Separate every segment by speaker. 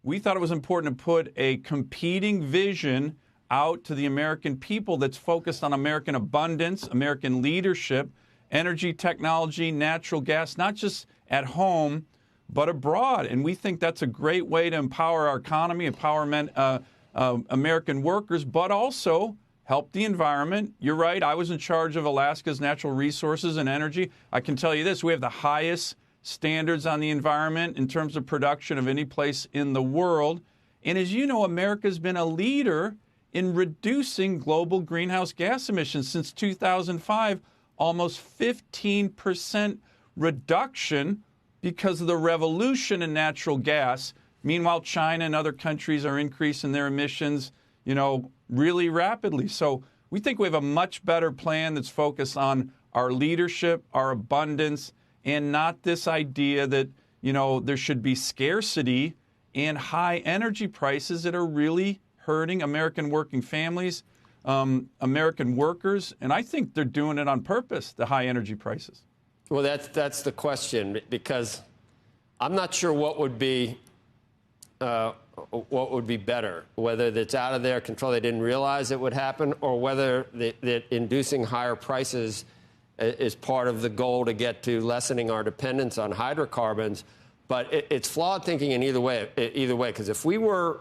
Speaker 1: we thought it was important to put a competing vision out to the American people that's focused on American abundance, American leadership, energy technology, natural gas, not just at home, but abroad. And we think that's a great way to empower our economy, American workers, but also help the environment. You're right. I was in charge of Alaska's natural resources and energy. I can tell you this. We have the highest standards on the environment in terms of production of any place in the world. And as you know, America's been a leader in reducing global greenhouse gas emissions since 2005, almost 15% reduction because of the revolution in natural gas. Meanwhile, China and other countries are increasing their emissions, really rapidly. So we think we have a much better plan that's focused on our leadership, our abundance, and not this idea that, there should be scarcity and high energy prices that are really hurting American working families, American workers. And I think they're doing it on purpose, the high energy prices.
Speaker 2: Well, that's the question, because I'm not sure what would be better, whether it's out of their control, they didn't realize it would happen, or whether that inducing higher prices is part of the goal to get to lessening our dependence on hydrocarbons. But it's flawed thinking in either way, because if we were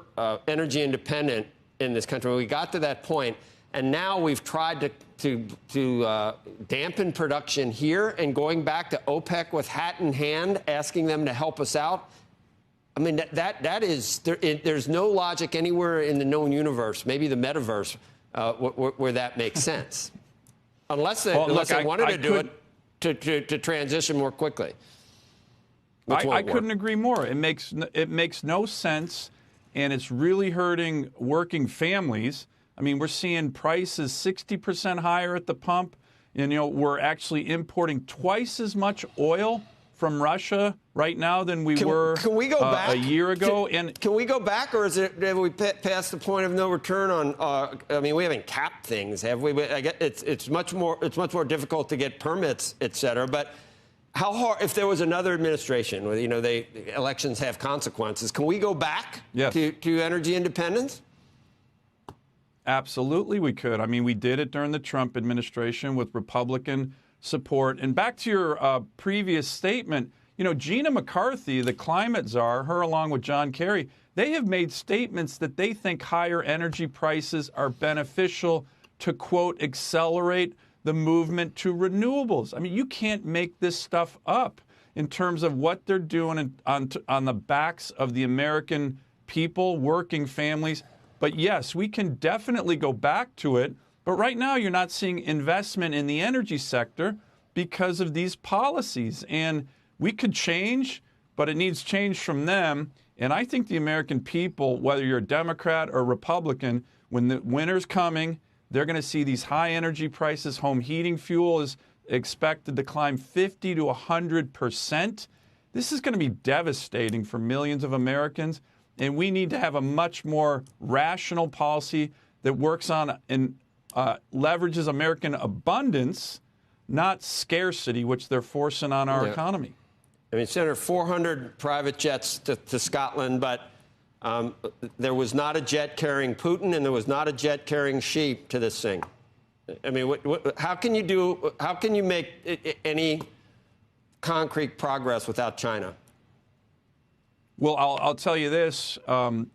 Speaker 2: energy independent in this country, when we got to that point, and now we've tried to dampen production here and going back to OPEC with hat in hand, asking them to help us out. I mean, there's no logic anywhere in the known universe, maybe the metaverse, where that makes sense. Unless they wanted to do it to transition more quickly.
Speaker 1: I couldn't agree more. It makes no sense, and it's really hurting working families. I mean, we're seeing prices 60% higher at the pump. And, we're actually importing twice as much oil from Russia right now than we were
Speaker 2: can we go back
Speaker 1: a year ago.
Speaker 2: Can we go back, or have we passed the point of no return on? I mean, we haven't capped things, have we? I guess it's much more difficult to get permits, et cetera. But how hard, if there was another administration, where elections have consequences, can we go back to energy independence?
Speaker 1: Absolutely, we could. I mean, we did it during the Trump administration with Republican support. And back to your previous statement, Gina McCarthy, the climate czar, her along with John Kerry, they have made statements that they think higher energy prices are beneficial to, quote, accelerate the movement to renewables. I mean, you can't make this stuff up in terms of what they're doing on the backs of the American people, working families. But yes, we can definitely go back to it. But right now, you're not seeing investment in the energy sector because of these policies. And we could change, but it needs change from them. And I think the American people, whether you're a Democrat or Republican, when the winter's coming, they're going to see these high energy prices. Home heating fuel is expected to climb 50 to 100%. This is going to be devastating for millions of Americans. And we need to have a much more rational policy that works on and leverages American abundance, not scarcity, which they're forcing on our economy.
Speaker 2: I mean, Senator, 400 private jets to Scotland, but there was not a jet carrying Putin, and there was not a jet carrying Xi to this thing. I mean, how can you make any concrete progress without China?
Speaker 1: Well, I'll tell you this,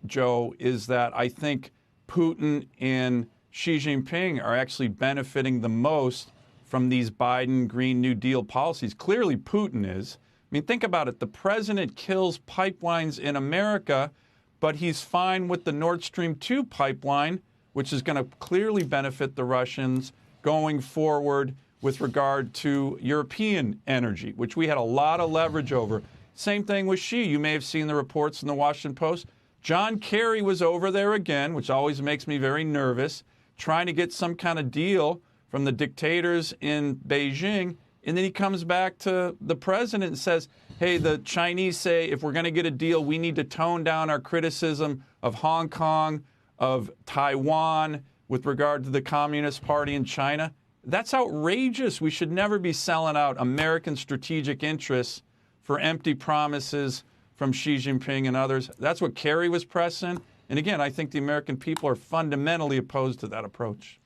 Speaker 1: Joe, is that I think Putin and Xi Jinping are actually benefiting the most from these Biden Green New Deal policies. Clearly, Putin is. I mean, think about it. The president kills pipelines in America, but he's fine with the Nord Stream 2 pipeline, which is going to clearly benefit the Russians going forward with regard to European energy, which we had a lot of leverage over. Same thing with Xi. You may have seen the reports in the Washington Post. John Kerry was over there again, which always makes me very nervous, trying to get some kind of deal from the dictators in Beijing. And then he comes back to the president and says, hey, the Chinese say if we're going to get a deal, we need to tone down our criticism of Hong Kong, of Taiwan, with regard to the Communist Party in China. That's outrageous. We should never be selling out American strategic interests for empty promises from Xi Jinping and others. That's what Kerry was pressing. And again, I think the American people are fundamentally opposed to that approach.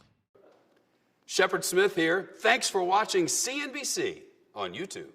Speaker 3: Shepard Smith here. Thanks for watching CNBC on YouTube.